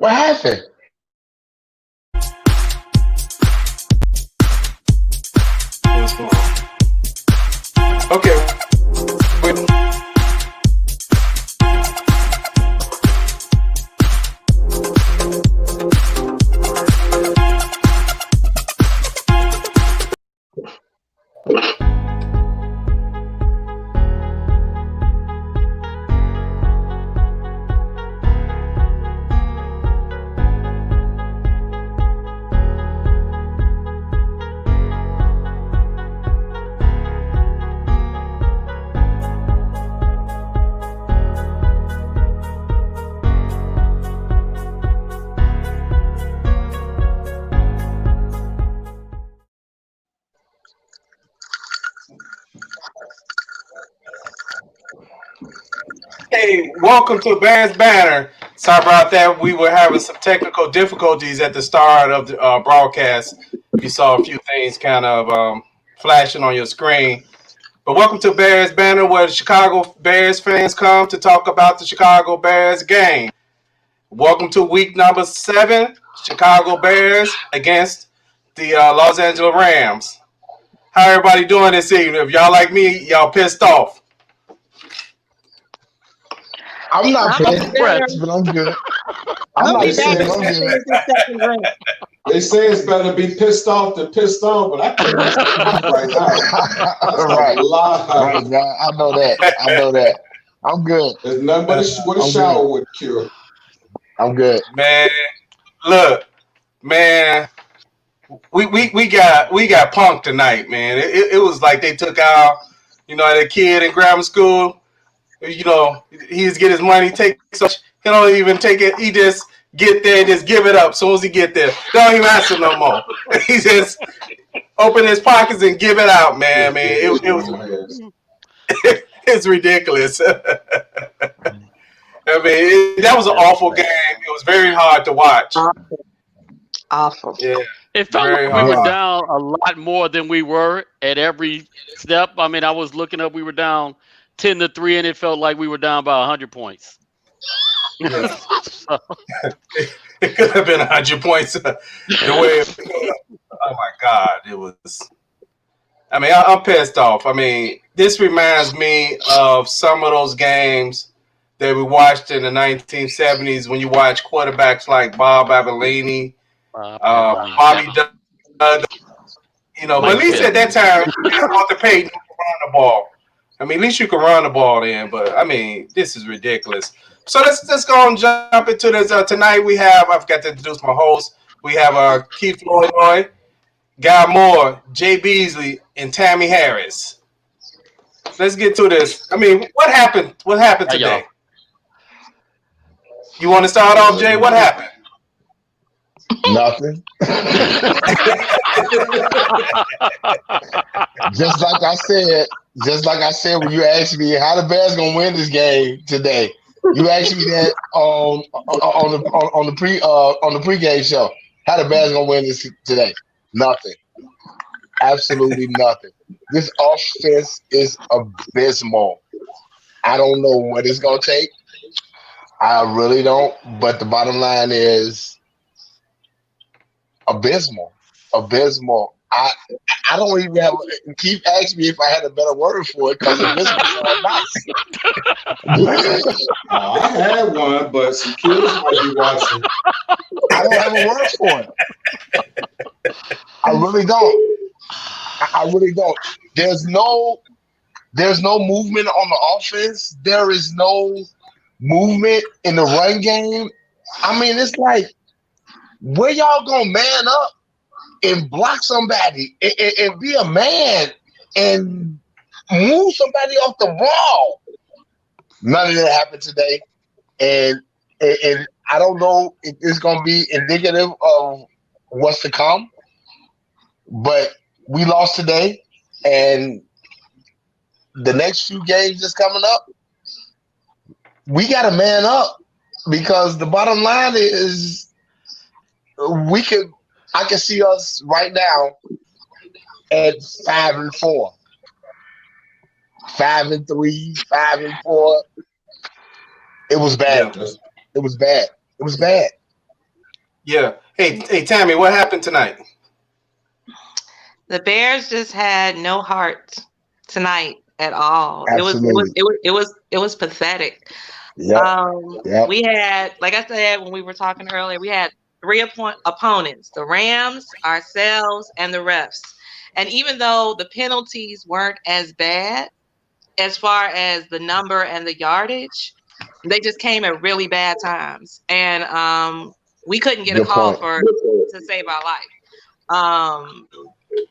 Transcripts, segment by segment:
What happened? What's going on? Okay. Wait. Hey, welcome to Bears Banner. Sorry about that. We were having some technical difficulties at the start of the broadcast. You saw a few things kind of flashing on your screen. But welcome to Bears Banner, where the Chicago Bears fans come to talk about the Chicago Bears game. Welcome to week number 7, Chicago Bears against the Los Angeles Rams. How everybody doing this evening? If y'all like me, y'all pissed off. I'm not I'm pissed, better. but I'm good. I'm I'll not be pissed, back but as I'm soon as good. the second drink. They say it's better to be pissed off than pissed off, but I can't be pissed off right now. That's Right, a lie. right, man. I know that. I know that. I'm good. There's nothing but what a I'm shower good. would cure. I'm good. Man, look, man, we got punked tonight, man. It was like they took out, the kid in grammar school. He just get his money, take so he don't even take it. He just get there and just give it up. As soon as he get there, don't even answer no more. He just open his pockets and give it out, man. I mean, it was it's ridiculous. I mean, that was an awful game. It was very hard to watch. Awful. Yeah, It felt very like we were hard. down a lot more than we were at every step. I mean, I was looking up, we were down 10-3, and it felt like we were down by 100 points. Yeah. It could have been 100 points. The way, oh my God, it was. I mean, I'm pissed off. I mean, this reminds me of some of those games that we watched in the 1970s when you watch quarterbacks like Bob Avellini, Bobby Doug. But at least at that time, you didn't want to pay to run the ball. I mean, at least you can run the ball then. But I mean, this is ridiculous. So let's go and jump into this. Tonight we have, I forgot to introduce my host. We have Keith Floyd, Guy Moore, Jay Beasley, and Tammy Harris. Let's get to this. I mean, what happened? What happened today? You want to start off, Jay? What happened? Nothing. Just like I said when you asked me how the Bears gonna win this game today. You asked me that on the pregame show. How the Bears gonna win this today? Nothing. Absolutely nothing. This offense is abysmal. I don't know what it's gonna take. I really don't. But the bottom line is abysmal. Abysmal. I don't even have. Keep asking me if I had a better word for it because abysmal sounds nice. I had one, but some kids might be watching. I don't have a word for it. I really don't. I really don't. There's no movement on the offense. There is no movement in the run game. I mean, it's like, where y'all gonna man up and block somebody and be a man and move somebody off the ball? None of that happened today, and I don't know if it's gonna be indicative of what's to come. But we lost today, and the next few games that's coming up, we got to man up because the bottom line is I can see us right now at 5-4, 5-3, 5-4. It was bad. Yeah. It was bad. It was bad. Yeah. Hey, Tammy, what happened tonight? The Bears just had no heart tonight at all. Absolutely. It was pathetic. Yep. Yep. We had, like I said when we were talking earlier, we had three opponents: the Rams, ourselves, and the refs. And even though the penalties weren't as bad as far as the number and the yardage, they just came at really bad times, and we couldn't get a Good call point. to save our life.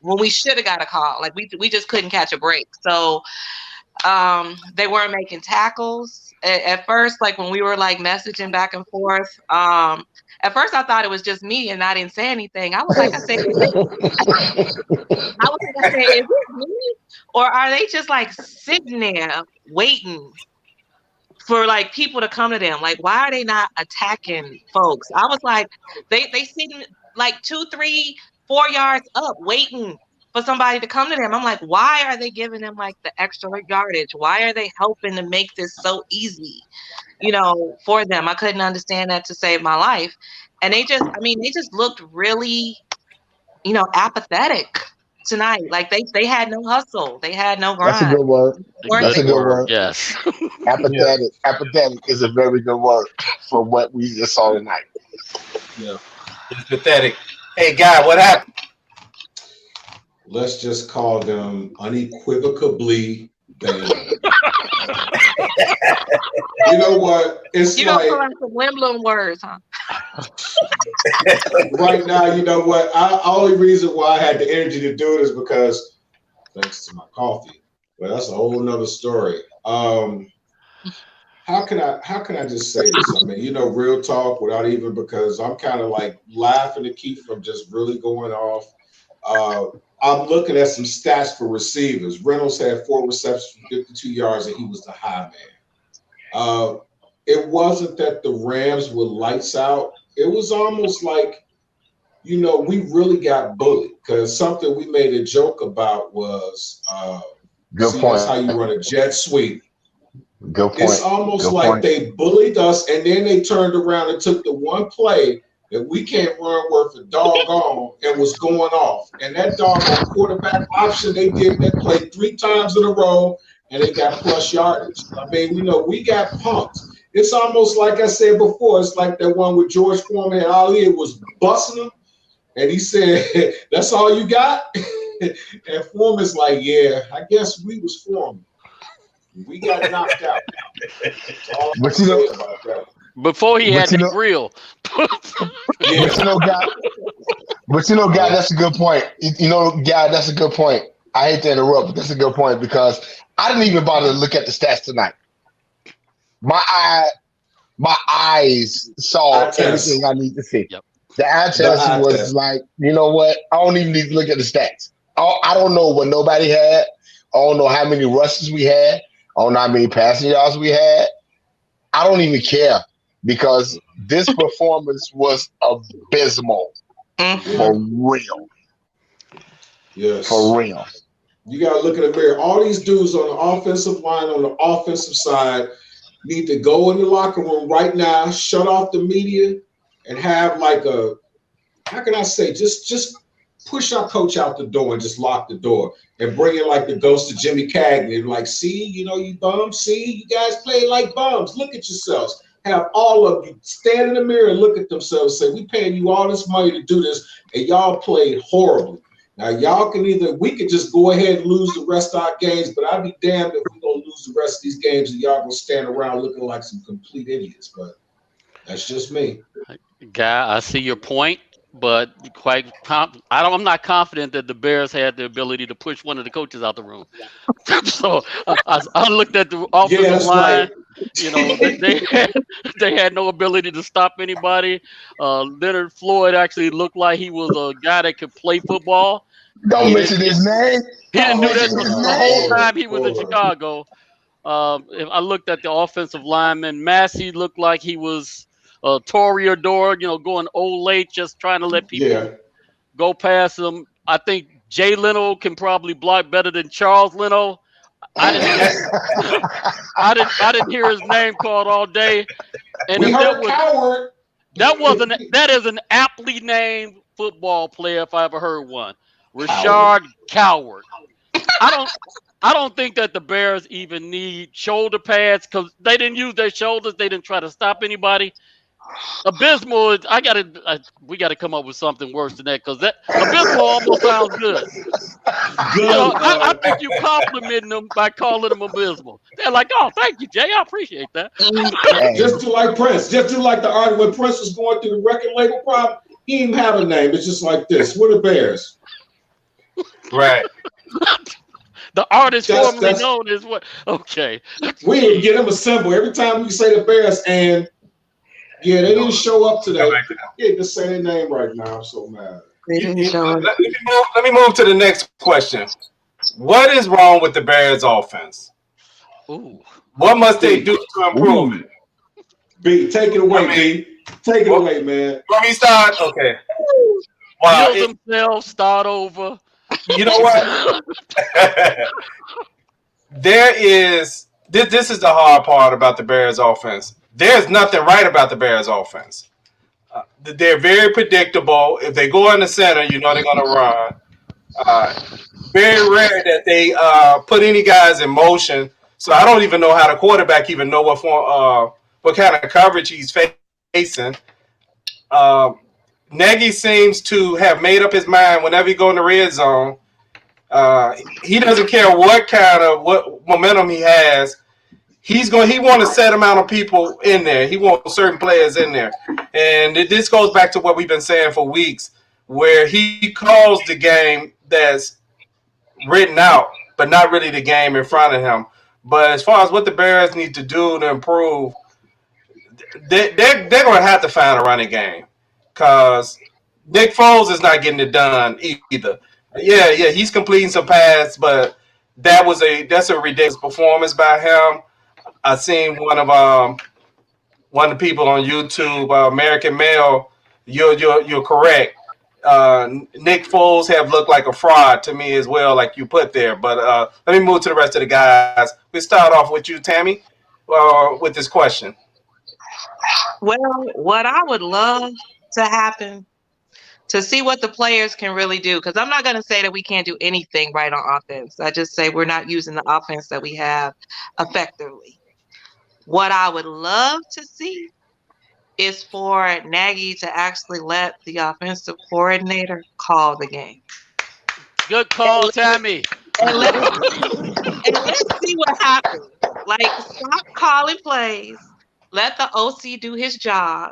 When we should have got a call, like we just couldn't catch a break. So they weren't making tackles at first. Like when we were like messaging back and forth. At first I thought it was just me, and I didn't say anything. I was like, is it me, or are they just like sitting there waiting for like people to come to them? Like, why are they not attacking folks? I was like, they sitting like 2, 3, 4 yards up waiting for somebody to come to them. I'm like, why are they giving them like the extra yardage? Why are they helping to make this so easy, for them? I couldn't understand that to save my life. And they just looked really, apathetic tonight. Like they had no hustle. They had no grind. That's a good word. That's a good word. Yes. Apathetic. Apathetic is a very good word for what we just saw tonight. Yeah. It's pathetic. Hey, Guy, what happened? Let's just call them unequivocally bad. You know what? It's You like don't like some Wimblum words, huh? right now, you know what? Only reason why I had the energy to do it is because thanks to my coffee. But that's a whole nother story. How can I just say this? I mean, real talk without even, because I'm kind of like laughing to keep from just really going off. I'm looking at some stats for receivers. Reynolds had 4 receptions for 52 yards, and he was the high man. It wasn't that the Rams were lights out. It was almost like, we really got bullied, because something we made a joke about was, Good point. that's how you run a jet sweep. Good point. It's almost like they bullied us, and then they turned around and took the one play that we can't run worth a doggone and was going off. And that doggone quarterback option, they did that play 3 times in a row, and they got plus yardage. I mean, we got punked. It's almost like I said before, it's like that one with George Foreman and Ali. It was busting him, and he said, that's all you got? And Foreman's like, yeah, I guess we was Foreman. We got knocked out. But about that. Before he had the grill. Guy, that's a good point. Guy, that's a good point. I hate to interrupt, but that's a good point, because I didn't even bother to look at the stats tonight. My eyes saw everything I need to see. Yep. The eye test was like, you know what? I don't even need to look at the stats. I don't know what nobody had. I don't know how many rushes we had. I don't know how many passing yards we had. I don't even care, because this performance was abysmal. For real. Yes. For real. You got to look in the mirror. All these dudes on the offensive line, on the offensive side, need to go in the locker room right now, shut off the media, and have like a, how can I say, just push our coach out the door and just lock the door and bring in like the ghost of Jimmy Cagney. Like, see, you bums. See, you guys play like bums. Look at yourselves. Have all of you stand in the mirror and look at themselves and say, we paying you all this money to do this, and y'all played horribly. Now, we could just go ahead and lose the rest of our games, but I'd be damned if we're going to lose the rest of these games and y'all going to stand around looking like some complete idiots. But that's just me. Guy, I see your point, but I'm not confident that the Bears had the ability to push one of the coaches out the room. So I looked at the offensive line. Right. They had no ability to stop anybody. Leonard Floyd actually looked like he was a guy that could play football. Don't mention his name. He didn't do that the whole time he was in Chicago. If I looked at the offensive lineman, Massey looked like he was Toreador, going old late, just trying to let people go past him. I think Jay Leno can probably block better than Charles Leno. I didn't hear his name called all day. And we heard Coward. That is an aptly named football player if I ever heard one. Rashard Coward. I don't think that the Bears even need shoulder pads because they didn't use their shoulders. They didn't try to stop anybody. Abysmal. We gotta come up with something worse than that because that abysmal almost sounds good. I think you complimenting them by calling them abysmal. They're like, oh, thank you, Jay. I appreciate that. Just do like Prince. Just do like the art when Prince was going through the record label problem. He didn't have a name. It's just like this. We're the Bears. Right. The artist formerly known as what? Okay. We didn't get him a symbol every time we say the Bears, and they didn't show up today. Yeah, just say their name right now. I'm so mad. Let me move to the next question. What is wrong with the Bears offense? Ooh. What must they do to improve it? B, take it away, B. Take it away, man. Let me start. Okay. Wow. Heal themselves, start over. You know what? This is the hard part about the Bears offense. There's nothing right about the Bears offense. They're very predictable. If they go in the center, you know they're going to run. Very rare that they put any guys in motion. So I don't even know how the quarterback even know what kind of coverage he's facing. Nagy seems to have made up his mind whenever he go in the red zone. He doesn't care what momentum he has. He want a set amount of people in there. He wants certain players in there. And this goes back to what we've been saying for weeks, where he calls the game that's written out, but not really the game in front of him. But as far as what the Bears need to do to improve, they're going to have to find a running game because Nick Foles is not getting it done either. Yeah, he's completing some passes, but that's a ridiculous performance by him. I seen one of the people on YouTube, American Male. You're correct. Nick Foles have looked like a fraud to me as well, like you put there. But let me move to the rest of the guys. We start off with you, Tammy, with this question. Well, what I would love to happen to see what the players can really do, because I'm not going to say that we can't do anything right on offense. I just say we're not using the offense that we have effectively. What I would love to see is for Nagy to actually let the offensive coordinator call the game. Good call, Tammy. And let's see what happens. Like, stop calling plays. Let the OC do his job,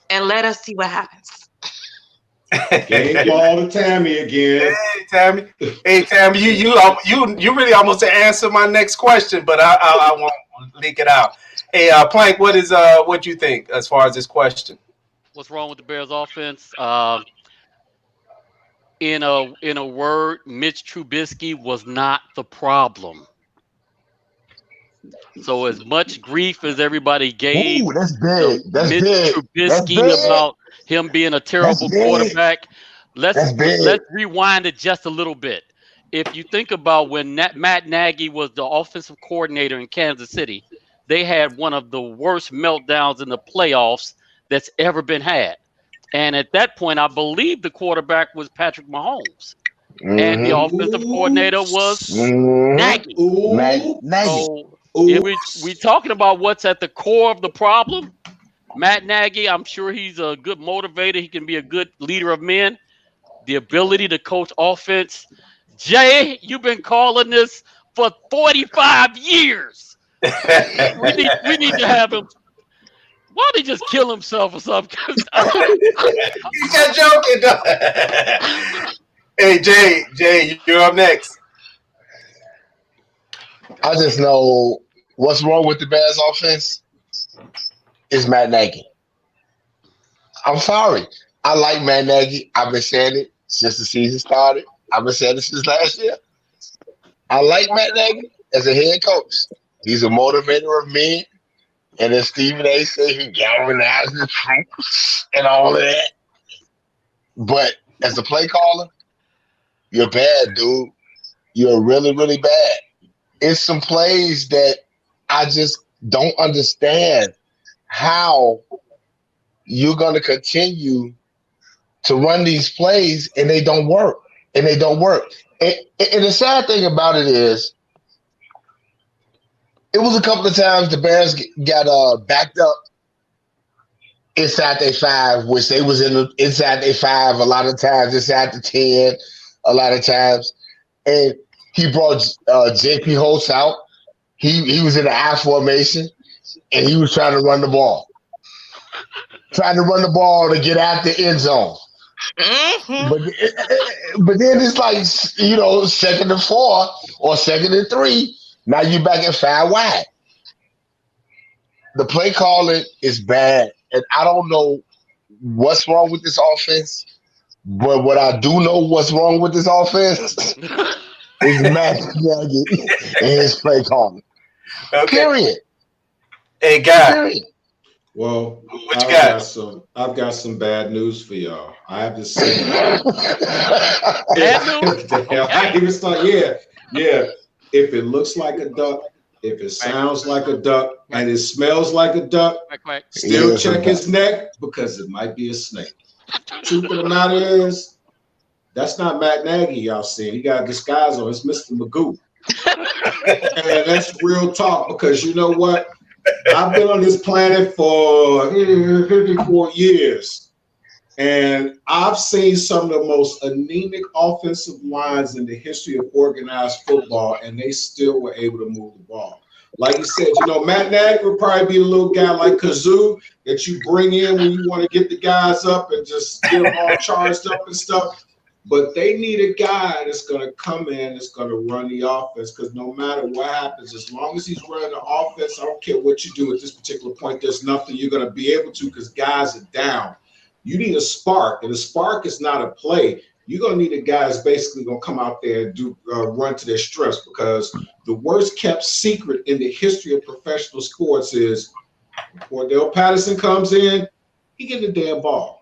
and let us see what happens. Game ball to Tammy again. Hey, Tammy, you really almost answered my next question, but I won't leak it out. Hey, Plank, what do you think as far as this question? What's wrong with the Bears offense? In a word, Mitch Trubisky was not the problem. So as much grief as everybody gave that's big. That's Mitch big. Trubisky about him being a terrible quarterback, let's rewind it just a little bit. If you think about when Matt Nagy was the offensive coordinator in Kansas City, they had one of the worst meltdowns in the playoffs that's ever been had. And at that point, I believe the quarterback was Patrick Mahomes. Mm-hmm. And the offensive coordinator was Nagy. So if we talking about what's at the core of the problem, Matt Nagy, I'm sure he's a good motivator. He can be a good leader of men. The ability to coach offense. Jay, you've been calling this for 45 years. we need to have him. Why don't he just kill himself or something? He's just joking. Hey, Jay, you're up next. I just know what's wrong with the Bears offense is Matt Nagy. I'm sorry. I like Matt Nagy. I've been saying it since the season started. I've been saying it since last year. I like Matt Nagy as a head coach. He's a motivator of men. And then Stephen A. said he galvanized the troops and all of that. But as a play caller, you're bad, dude. You're really, really bad. It's some plays that I just don't understand how you're going to continue to run these plays, and they don't work. And they don't work. And the sad thing about it is, it was a couple of times the Bears got backed up inside their 5, which they was inside their 5 a lot of times, inside the 10 a lot of times. And he brought JP Holtz out. He was in the I formation, and he was trying to run the ball. Trying to run the ball to get out the end zone. Mm-hmm. But then it's like, 2nd and 4 or 2nd and 3. Now you're back at 5 wide. The play calling is bad, and I don't know what's wrong with this offense. But what I do know what's wrong with this offense is Matt Nagy and his play calling. Okay. Period. Hey, guy. Period. Well, What you got? I've got some bad news for y'all. I have to say. Bad news? I even start. Yeah. If it looks like a duck, if it sounds like a duck, and it smells like a duck, still check his neck because it might be a snake. Truth of the matter is, that's not Matt Nagy y'all see. He got a disguise on. It's Mr. Magoo. And that's real talk because you know what? I've been on this planet for 54 years, and I've seen some of the most anemic offensive lines in the history of organized football, and they still were able to move the ball. Like you said, Matt Nagy would probably be a little guy like Kazoo that you bring in when you want to get the guys up and just get them all charged up and stuff. But they need a guy that's going to come in, that's going to run the offense, because no matter what happens, as long as he's running the offense, I don't care what you do at this particular point, there's nothing you're going to be able to because guys are down. You need a spark, and a spark is not a play. You're going to need a guy that's basically going to come out there and do run to their strengths, because the worst kept secret in the history of professional sports is when Cordell Patterson comes in, he gets the damn ball.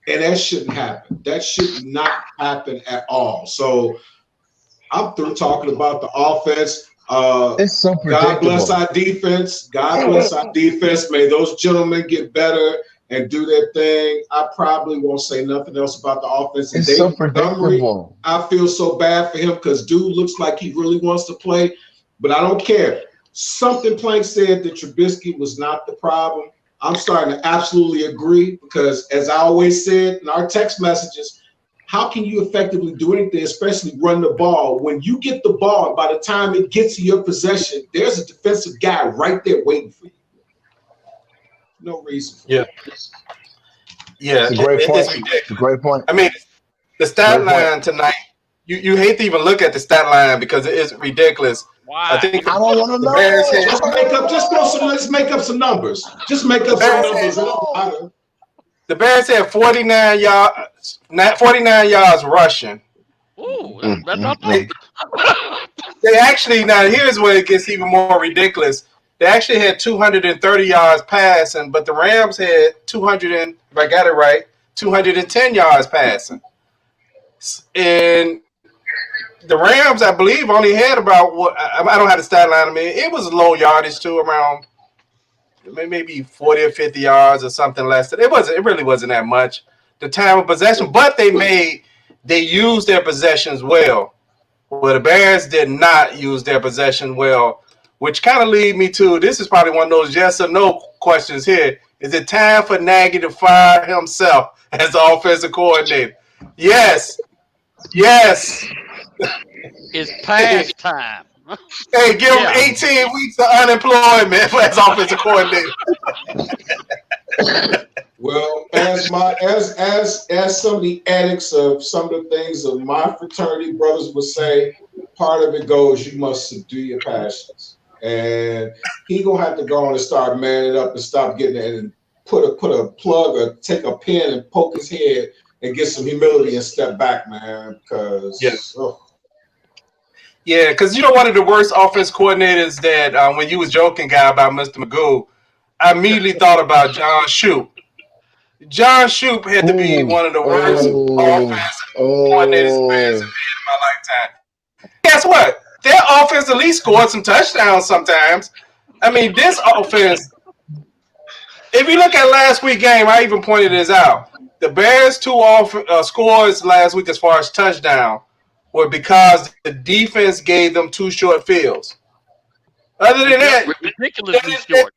And that shouldn't happen. That should not happen at all. So I'm through talking about the offense. It's so predictable. God bless our defense. God bless our defense. May those gentlemen get better and do their thing. I probably won't say nothing else about the offense. And It's so predictable. I feel so bad for him because dude looks like he really wants to play, but I don't care. Something Plank said that Trubisky was not the problem. I'm starting to absolutely agree because, as I always said in our text messages, how can you effectively do anything, especially run the ball, when you get the ball, by the time it gets to your possession, there's a defensive guy right there waiting for you. No reason for it. Yeah, it's a great point. It's a great point. I mean, the stat line tonight, you hate to even look at the stat line because it is ridiculous. Why? I think I don't want to know. Let's make up some numbers. Just make up some numbers. The Bears had 49 yards rushing. Ooh, that's not bad. They actually, now here's where it gets even more ridiculous. They actually had 230 yards passing, but the Rams had 210 yards passing. And the Rams, I believe, only had about I don't have the stat line. I mean, it was low yardage too, around maybe 40 or 50 yards or something less. It really wasn't that much. The time of possession, but they used their possessions well. Well, the Bears did not use their possession well, which kind of lead me to, this is probably one of those yes or no questions here. Is it time for Nagy to fire himself as the offensive coordinator? Yes. It's past time. Hey, give him 18 weeks of unemployment as offensive coordinator. Well, as some of the addicts of some of the things of my fraternity brothers would say, part of it goes, you must subdue your passions. And he gonna have to go on and start manning up and stop getting it and put a plug or take a pen and poke his head and get some humility and step back, man. Because because one of the worst offense coordinators that when you was joking, guy, about Mr. Magoo, I immediately thought about John Shoup. John Shoup had to be one of the worst offensive coordinators Bears have had in my lifetime. Guess what? Their offense at least scored some touchdowns sometimes. I mean, this offense, If you look at last week's game, I even pointed this out. The Bears' two scores last week, as far as touchdown, were because the defense gave them two short fields. Other than that, ridiculously short.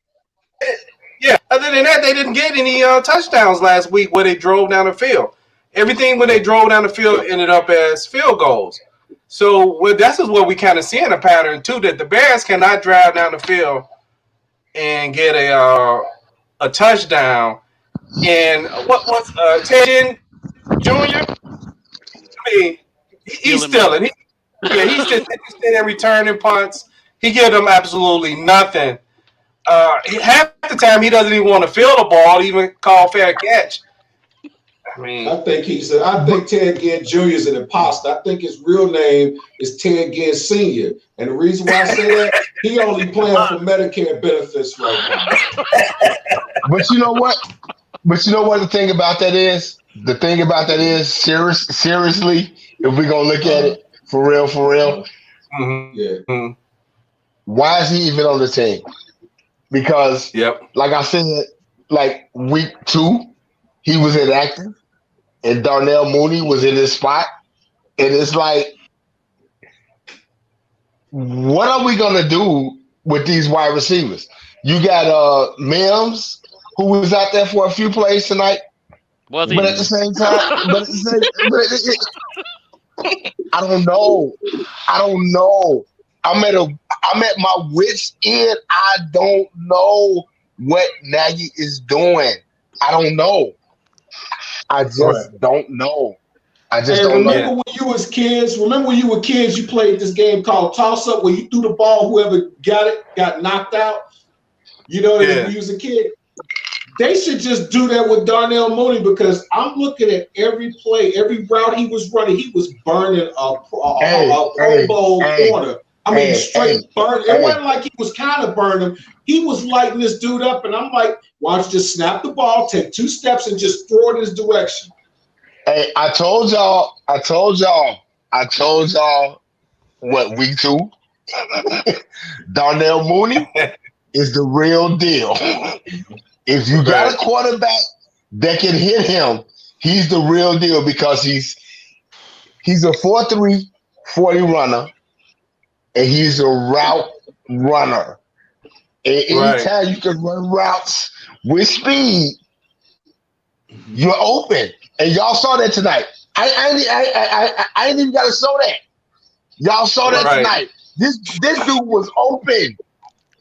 yeah. Other than that, they didn't get any touchdowns last week where they drove down the field. Everything when they drove down the field ended up as field goals. So that's what we kind of see in a pattern too, that the Bears cannot drive down the field and get a touchdown. And what was Ted Jr.? I mean, he's stealing. He's just interested in returning punts. He gives them absolutely nothing. Half the time, he doesn't even want to field the ball, even call fair catch. I mean, I think Ted Ginn Jr. is an imposter. I think his real name is Ted Ginn Sr. And the reason why I say that, he only playing for Medicare benefits right now. But you know what? The thing about that is? The thing about that is, seriously, if we're going to look at it, for real, mm-hmm. Why is he even on the team? Because, like I said, like week 2, he was inactive, and Darnell Mooney was in his spot. And it's like, what are we going to do with these wide receivers? You got Mims, who was out there for a few plays tonight. But at the same time, I don't know. I'm at my wit's end. I don't know what Nagy is doing. I don't know. I just don't know. Remember when you was kids? Remember when you were kids? You played this game called toss up, where you threw the ball, whoever got it got knocked out. You know, when you was a kid. They should just do that with Darnell Mooney, because I'm looking at every play, every route he was running. He was burning a Pro Bowl corner. I mean, straight burn. It wasn't like he was kind of burning. He was lighting this dude up, and I'm like, why don't you just snap the ball, take 2 steps, and just throw it his direction? Hey, I told y'all what, week 2? Darnell Mooney is the real deal. If you got a quarterback that can hit him, he's the real deal, because he's a 4.3 40 runner, and he's a route runner. And anytime you can run routes with speed, you're open. And y'all saw that tonight. I ain't even got to show that. Y'all saw that tonight. This dude was open.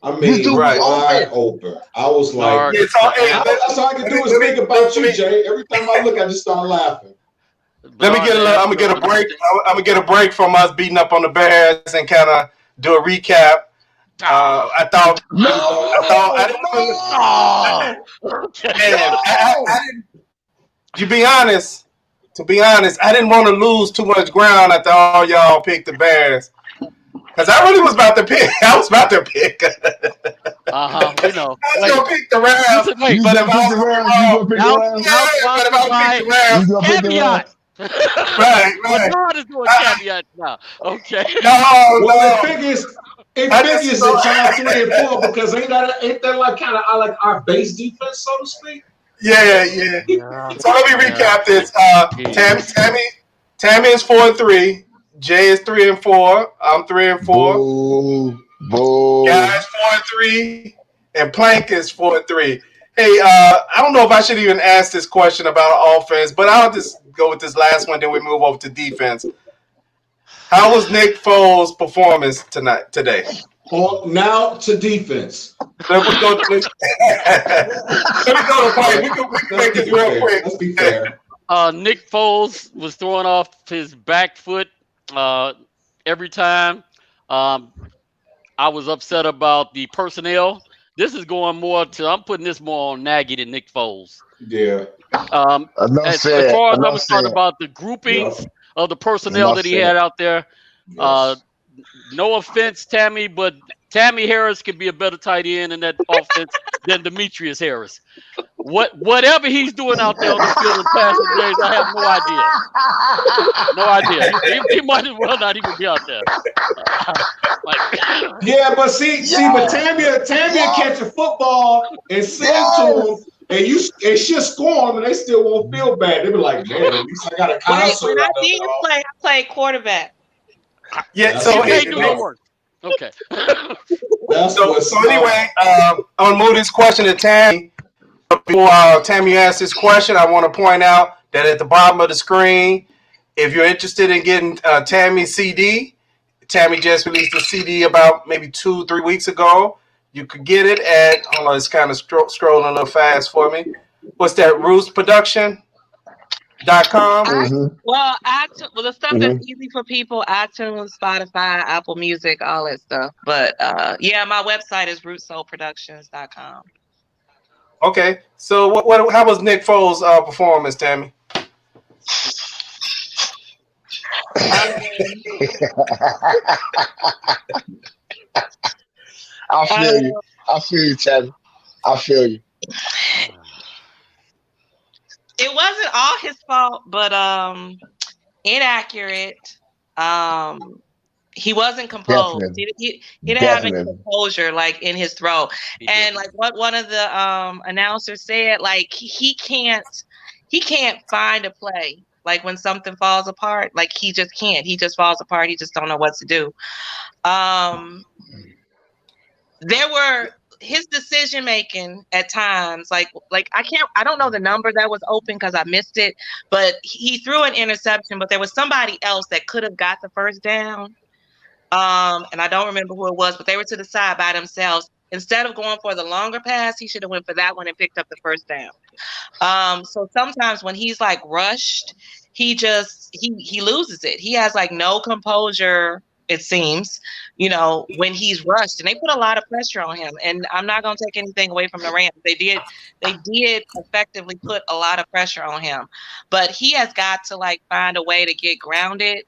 I mean, wide open. I was like, that's all I can do is think about you, Jay. Every time I look, I just start laughing. I'm gonna get a break. I'm gonna get a break from us beating up on the Bears and kind of do a recap. I thought. To be honest, I didn't want to lose too much ground after all y'all picked the Bears. Because I really was about to pick. I was about to pick. We know. I was going to pick the Rams. But if I pick the Rams, caveat. Right. God is doing caveat now. Okay. Well, the biggest is that y'all 3 and 4, because ain't that like kind of like our base defense, so to speak? Yeah. So let me recap this. Tammy is 4-3. Jay is 3 and 4. I'm 3 and 4. Boo. Guys 4-3, and Plank is 4-3. Hey, I don't know if I should even ask this question about offense, but I'll just go with this last one. Then we move over to defense. How was Nick Foles' performance today? Now to defense. Let me go to Plank. We can make this real quick. Let's be fair. Nick Foles was throwing off his back foot every time. I was upset about the personnel. This is going more to, I'm putting this more on Nagy than Nick Foles. Yeah. As far as I was talking about the groupings of the personnel that he had out there, no offense, Tammy, but Tammy Harris could be a better tight end in that offense than Demetrius Harris. whatever he's doing out there on the field in passing days, I have no idea. No idea. He might as well not even be out there. Yeah, but but Tamia catch a football and sing to him, and she'll score him, and they still won't feel bad. They be like, man, at least I got a concert. When I did play, I played quarterback. Yeah, so it may do your work. Okay. So anyway, I'm gonna move this question to Tammy. Before Tammy asks this question, I want to point out that at the bottom of the screen, if you're interested in getting Tammy's CD, Tammy just released a CD about maybe 2-3 weeks ago. You could get it at, hold on, it's kind of scrolling a little fast for me. What's that, rootsproduction.com? Well, the stuff that's easy for people, iTunes, Spotify, Apple Music, all that stuff. But yeah, my website is rootsoulproductions.com. Okay, so how was Nick Foles' performance, Tammy? I feel you. I feel you, Tammy. I feel you. It wasn't all his fault, but inaccurate. He wasn't composed. He didn't have any composure like in his throw. And like what one of the announcers said, like he can't find a play. Like when something falls apart, like he just can't. He just falls apart. He just don't know what to do. There were his decision making at times, like I don't know the number that was open because I missed it, but he threw an interception, but there was somebody else that could have got the first down. And I don't remember who it was, but they were to the side by themselves. Instead of going for the longer pass, he should have went for that one and picked up the first down. So sometimes when he's like rushed, he loses it. He has like no composure, it seems, when he's rushed, and they put a lot of pressure on him. And I'm not going to take anything away from the Rams. They did effectively put a lot of pressure on him, but he has got to like find a way to get grounded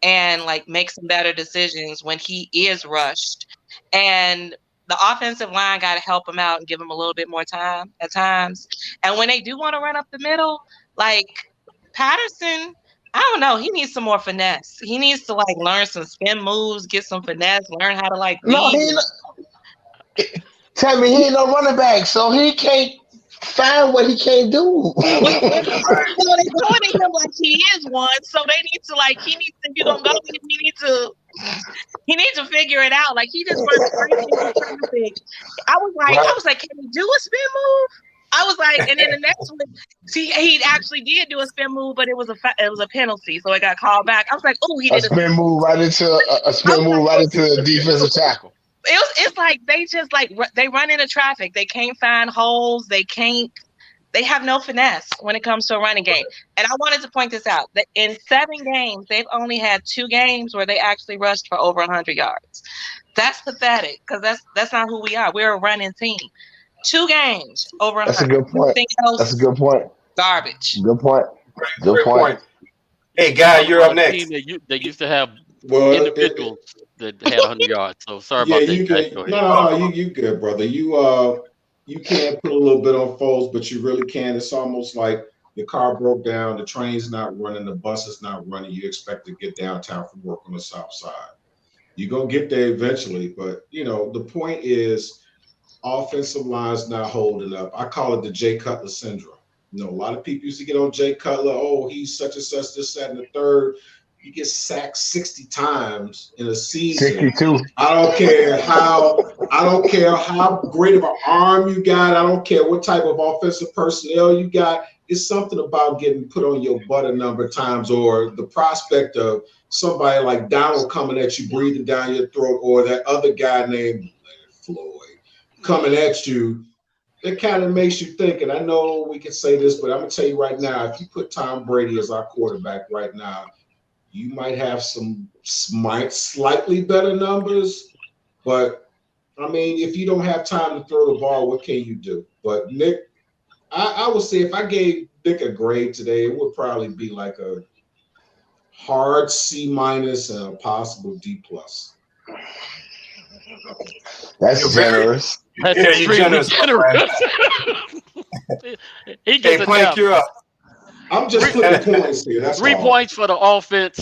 and like make some better decisions when he is rushed. And the offensive line got to help him out and give him a little bit more time at times. And when they do want to run up the middle, like Patterson, I don't know, he needs some more finesse. He needs to like learn some spin moves, get some finesse, learn how to like tell me he ain't no running back, so he can't find what he can't do. They're going at him like he is one, so they need to like if you're gonna go, he needs to figure it out. Like he just runs crazy in traffic. I was like, can he do a spin move? I was like, and then the next one, he actually did do a spin move, but it was a penalty, so it got called back. I was like, oh, he did a spin move right into a defensive tackle. It's like they just like they run into traffic. They can't find holes. They have no finesse when it comes to a running game. And I wanted to point this out that in 7 games, they've only had 2 games where they actually rushed for over 100 yards. That's pathetic because that's not who we are. We're a running team. 2 games over 100. That's a good point. That's a good point. Garbage. Good point. Good point. Hey, Guy, you're up next. They used to have individuals that had 100 yards. So sorry about that. No, you good, brother. You can't put a little bit on Foles, but you really can. It's almost like the car broke down, the train's not running, the bus is not running. You expect to get downtown from work on the south side. You're going to get there eventually, but, the point is offensive line's not holding up. I call it the Jay Cutler syndrome. A lot of people used to get on Jay Cutler. Oh, he's such and such, this, that, and the third. You get sacked 60 times in a season. 62. I don't care how great of an arm you got. I don't care what type of offensive personnel you got. It's something about getting put on your butt a number of times, or the prospect of somebody like Donald coming at you, breathing down your throat, or that other guy named Floyd coming at you. It kind of makes you think, and I know we can say this, but I'm going to tell you right now, if you put Tom Brady as our quarterback right now, you might have some slightly better numbers, but, if you don't have time to throw the ball, what can you do? But Nick, I would say if I gave Nick a grade today, it would probably be like a hard C- and a possible D+. That's generous. That's extremely generous. He gets a Plank, dub. you're up. I'm just flipping points here. That's 3 all. points for the offense.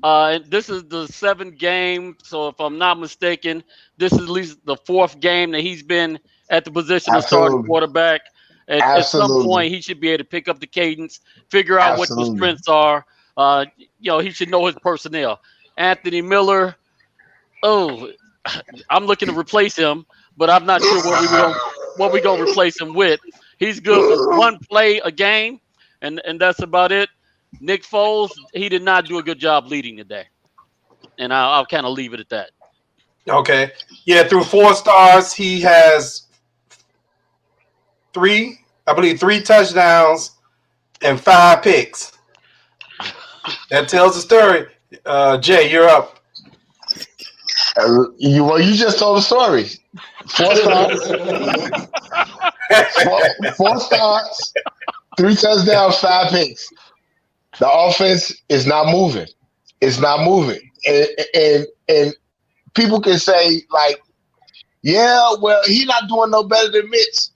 And this is the 7th game, so if I'm not mistaken, this is at least the 4th game that he's been at the position of starting Absolutely. quarterback. At some Absolutely. point, he should be able to pick up the cadence, figure out what your Absolutely. strengths are. He should know his personnel. Anthony Miller, I'm looking to replace him, but I'm not sure what we gonna replace him with. He's good for one play a game, and that's about it. Nick Foles, he did not do a good job leading today, and I'll kind of leave it at that. Okay. Yeah, through 4 stars, he has three touchdowns and 5 picks. That tells the story. Jay, you're up. You just told the story. 4 stars. 4 stars. 3 touchdowns, 5 picks. The offense is not moving. It's not moving. And people can say, like, yeah, well, he's not doing no better than Mitch.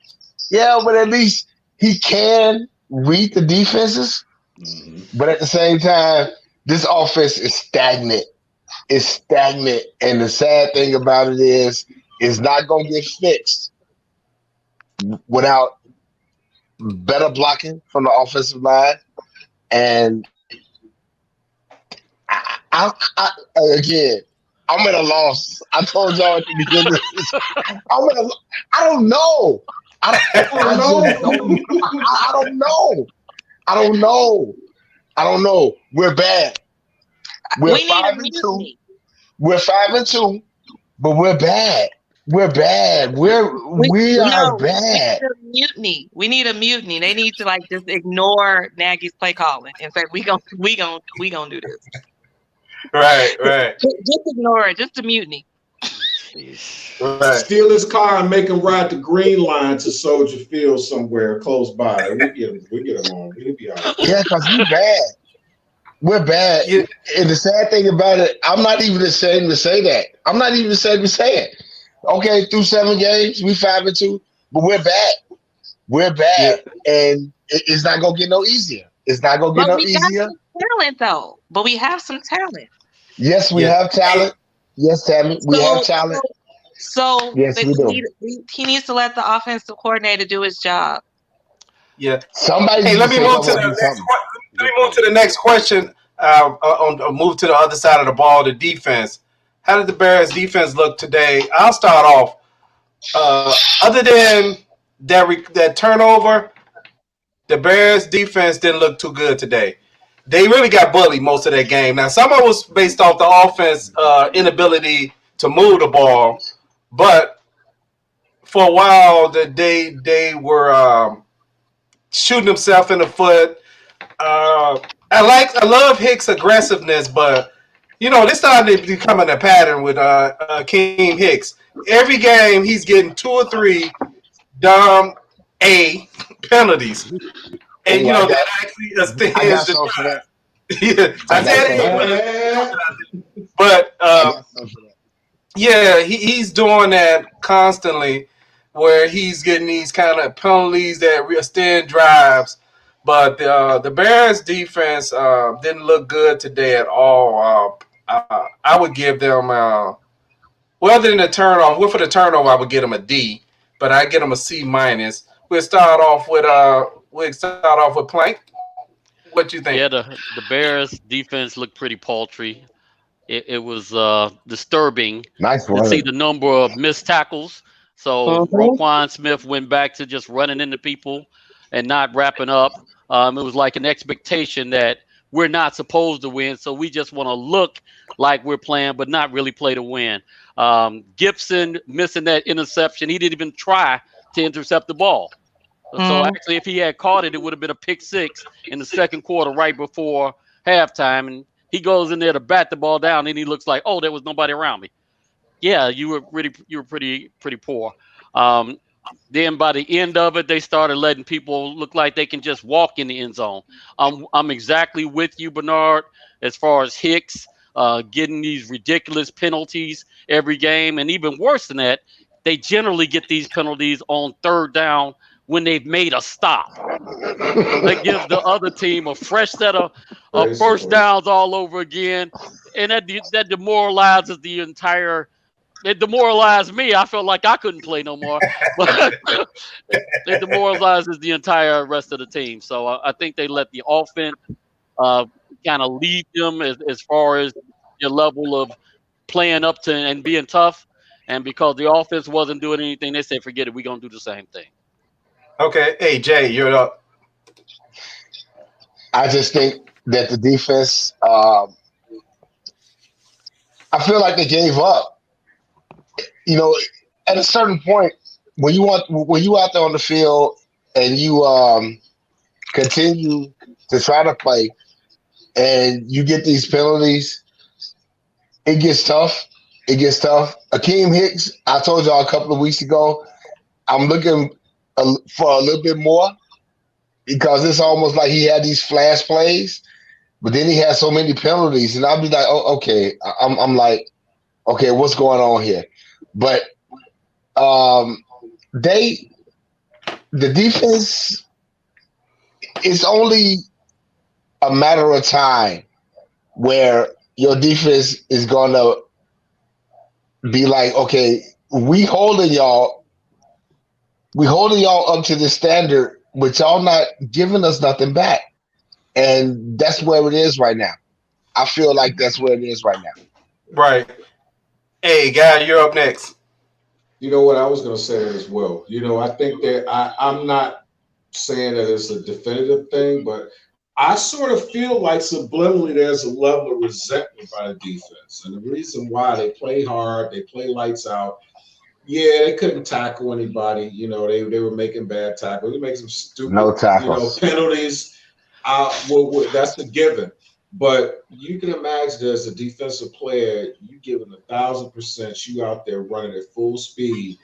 Yeah, but at least he can read the defenses. But at the same time, this offense is stagnant. It's stagnant. And the sad thing about it is, it's not going to get fixed without better blocking from the offensive line. And again, I'm at a loss. I told y'all at the beginning. I don't know. I don't know. We're bad. We're We need a 5-2. mutiny. We're 5-2, but we're bad. We're bad. We are bad. We need a mutiny. We need a mutiny. They need to just ignore Nagy's play calling and say we gonna do this. Right. Just ignore it. Just a mutiny. Right. Steal his car and make him ride the green line to Soldier Field somewhere close by. We get him on. We'll be all right. Yeah, because we're bad. We're bad. Yeah. And the sad thing about it, I'm not even ashamed to say that. I'm not even ashamed to say it. Okay, through 7 games, we 5-2, but we're bad. We're bad, and it's not gonna get no easier. It's not gonna get no easier. But we got some talent, though. But we have some talent. Yes, we have talent. Yes, Tammy, we have talent. So yes, we do. He needs to let the offensive coordinator do his job. Yeah. Somebody. Hey, let me move to the next question. I'll move to the other side of the ball, the defense. How did the Bears defense look today? I'll start off. Other than that turnover, the Bears defense didn't look too good today. They really got bullied most of that game. Now, some of it was based off the offense inability to move the ball, but for a while they were shooting themselves in the foot. I love Hicks' aggressiveness, but this started becoming a pattern with King Hicks. Every game he's getting 2 or 3 dumb penalties, and that actually extends the drive. But he's doing that constantly, where he's getting these kind of penalties that extend drives. But the Bears defense didn't look good today at all. I would give them, other than the turnover, for the turnover, I would get them a D, but I get them a C minus. We'll start off with Plank. What you think? Yeah, the Bears defense looked pretty paltry. It was disturbing to see the number of missed tackles. So Roquan Smith went back to just running into people and not wrapping up. It was like an expectation that we're not supposed to win, so we just want to look like we're playing, but not really play to win. Gibson missing that interception. He didn't even try to intercept the ball. So actually, if he had caught it, it would have been a pick 6 in the second quarter right before halftime. And he goes in there to bat the ball down, and he looks like, oh, there was nobody around me. Yeah, you were pretty poor. Then by the end of it, they started letting people look like they can just walk in the end zone. I'm exactly with you, Bernard, as far as Hicks getting these ridiculous penalties every game. And even worse than that, they generally get these penalties on 3rd down when they've made a stop. That gives the other team a fresh set of first downs all over again, and that demoralizes the entire. It demoralized me. I felt like I couldn't play no more, but it demoralizes the entire rest of the team. So I think they let the offense kind of lead them as far as their level of playing up to and being tough. And because the offense wasn't doing anything, they said, "Forget it. We're gonna do the same thing." Okay, hey Jay, you're up. I just think that the defense. I feel like they gave up. You know, at a certain point, when you out there on the field and you continue to try to play, and you get these penalties, it gets tough. It gets tough. Akeem Hicks, I told y'all a couple of weeks ago, I'm looking for a little bit more because it's almost like he had these flash plays, but then he had so many penalties, and I'll be like, oh, okay. I'm like, okay, what's going on here? But um, the defense, it's only a matter of time where your defense is gonna be like, okay, we holding y'all up to the standard, but y'all not giving us nothing back. And that's where it is right now. I feel like that's where it is right now. Right. Hey, guy, you're up next. You know what? I was going to say that as well. I think that I'm not saying that it's a definitive thing, but I sort of feel like subliminally there's a level of resentment by the defense. And the reason why they play hard, they play lights out. Yeah, they couldn't tackle anybody. They were making bad tackles. They make some stupid, penalties. That's a given. But you can imagine as a defensive player, you giving 1,000%, you out there running at full speed.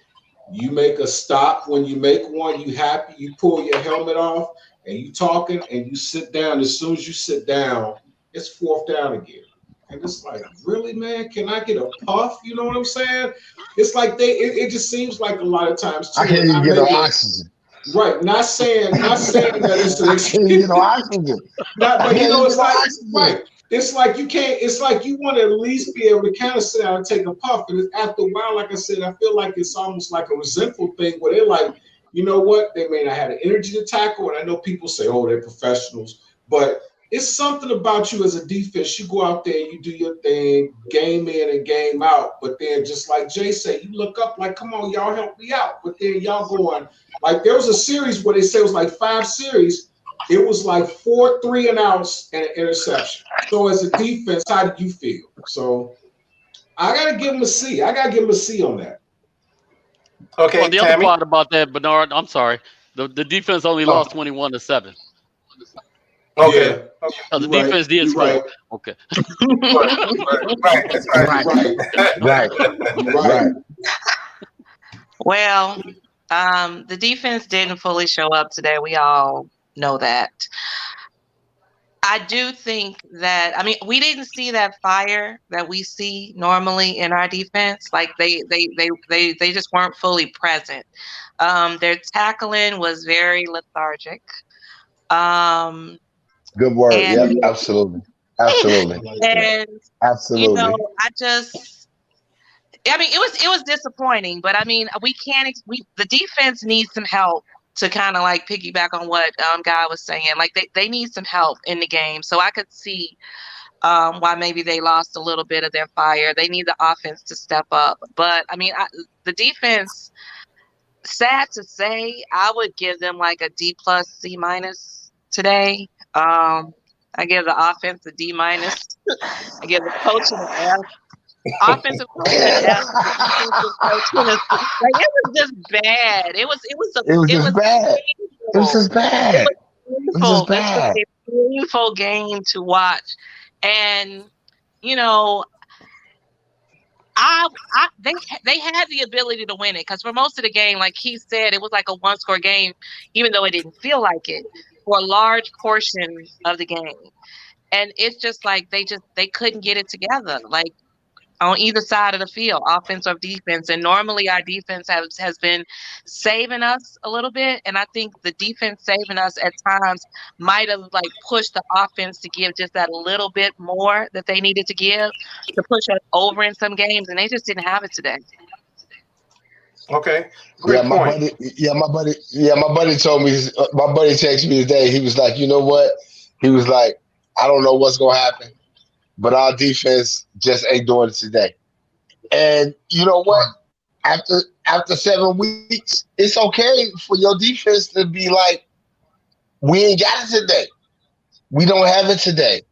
You make a stop when you make one, you happy, you pull your helmet off, and you talking, and you sit down. As soon as you sit down, it's fourth down again. And it's like, really, man, can I get a puff? You know what I'm saying? It's like it just seems like a lot of times too. I can't even get no oxygen. Right, not saying that it's an excuse. You know, oxygen. But it's like right. It's like you can't. It's like you want to at least be able to kind of sit down and take a puff. And after a while, like I said, I feel like it's almost like a resentful thing where they're like, you know what? They may not have the energy to tackle. And I know people say, oh, they're professionals, but it's something about you as a defense. You go out there, you do your thing, game in and game out. But then, just like Jay said, you look up like, come on, y'all help me out. But then y'all going. Like there was a series where they say it was like 5 series. It was like 4 3-and-outs and an interception. So as a defense, how did you feel? So I gotta give him a C. I gotta give him a C on that. Okay. Well, the Tammy? other part about that, Bernard, I'm sorry. The defense only lost 21-7. Okay. Yeah. The defense did score. Right. Okay. Right. Well, the defense didn't fully show up today. We all know that. I do think that, we didn't see that fire that we see normally in our defense. Like they just weren't fully present. Their tackling was very lethargic. Good word. Yep, absolutely. And absolutely. it was disappointing, but the defense needs some help to kind of like piggyback on what Guy was saying. Like they need some help in the game. So I could see why maybe they lost a little bit of their fire. They need the offense to step up. But the defense, sad to say, I would give them like a D+, C- today. I give the offense a D-. I give the coaching an F. Offensive coaching an F. Like it was just bad. It was bad. It was just bad. It was a painful game to watch, and they had the ability to win it because for most of the game, like he said, it was like a 1-score game, even though it didn't feel like it for a large portion of the game. And it's just like they couldn't get it together. Like on either side of the field, offense or defense. And normally our defense has been saving us a little bit. And I think the defense saving us at times might have like pushed the offense to give just that little bit more that they needed to give to push us over in some games. And they just didn't have it today. Okay, Yeah, great point. my buddy told me. My buddy texted me today. He was like, you know what? He was like, I don't know what's gonna happen, but our defense just ain't doing it today. And you know what? After 7 weeks, it's okay for your defense to be like, we ain't got it today. We don't have it today.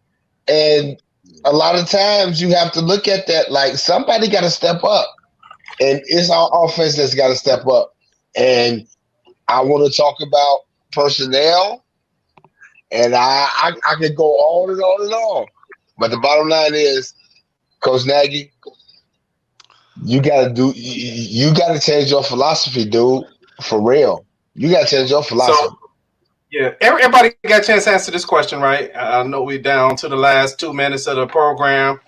And a lot of times you have to look at that like somebody got to step up. And it's our offense that's got to step up. And I want to talk about personnel, and I could go on and on and on. But the bottom line is, Coach Nagy, you gotta change your philosophy, dude. For real. You gotta change your philosophy. So, yeah, everybody got a chance to answer this question, right? I know we're down to the last 2 minutes of the program,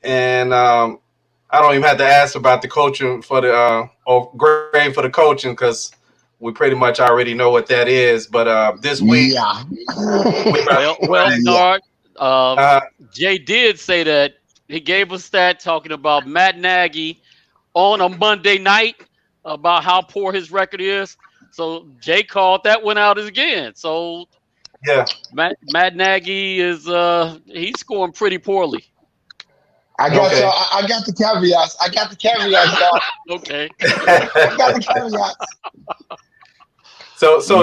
and I don't even have to ask about the coaching for the or grade for the coaching because we pretty much already know what that is. But this week, yeah. Nard, Jay did say that he gave a stat talking about Matt Nagy on a Monday night about how poor his record is. So Jay called that one out again. So yeah, Matt Nagy is he's scoring pretty poorly. I got y'all. I got the caveats. Y'all. Okay. I got the caveats. So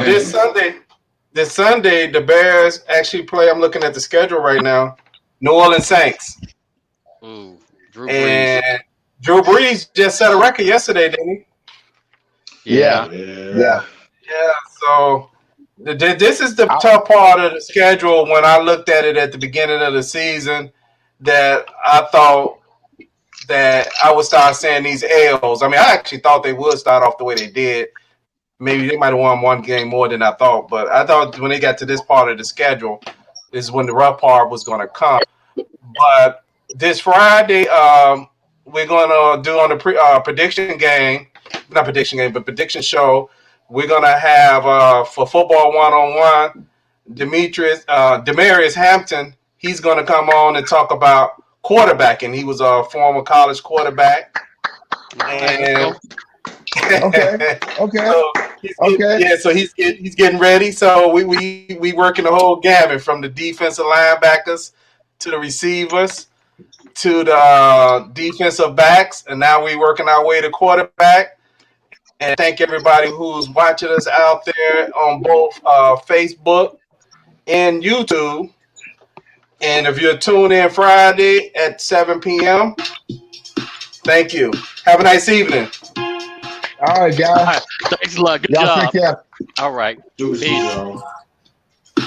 this Sunday, the Bears actually play. I'm looking at the schedule right now. New Orleans Saints. Ooh, Drew Brees. And Drew Brees just set a record yesterday, didn't he? Yeah. So this is the tough part of the schedule. When I looked at it at the beginning of the season, that I thought that I would start seeing these L's. I mean, I actually thought they would start off the way they did. Maybe they might have won one game more than I thought, but I thought when they got to this part of the schedule is when the rough part was going to come. But this Friday, we're going to do on the prediction show. We're going to have for football one-on-one, Demarius Hampton. He's going to come on and talk about quarterbacking. He was a former college quarterback. And okay. So he's getting ready. So we working the whole gamut from the defensive linebackers to the receivers to the defensive backs, and now we working our way to quarterback. And thank everybody who's watching us out there on both Facebook and YouTube. And if you're tuned in Friday at 7 p.m., thank you. Have a nice evening. All right, guys. Thanks a lot. Good Y'all job. take care. All right. Peace. Peace.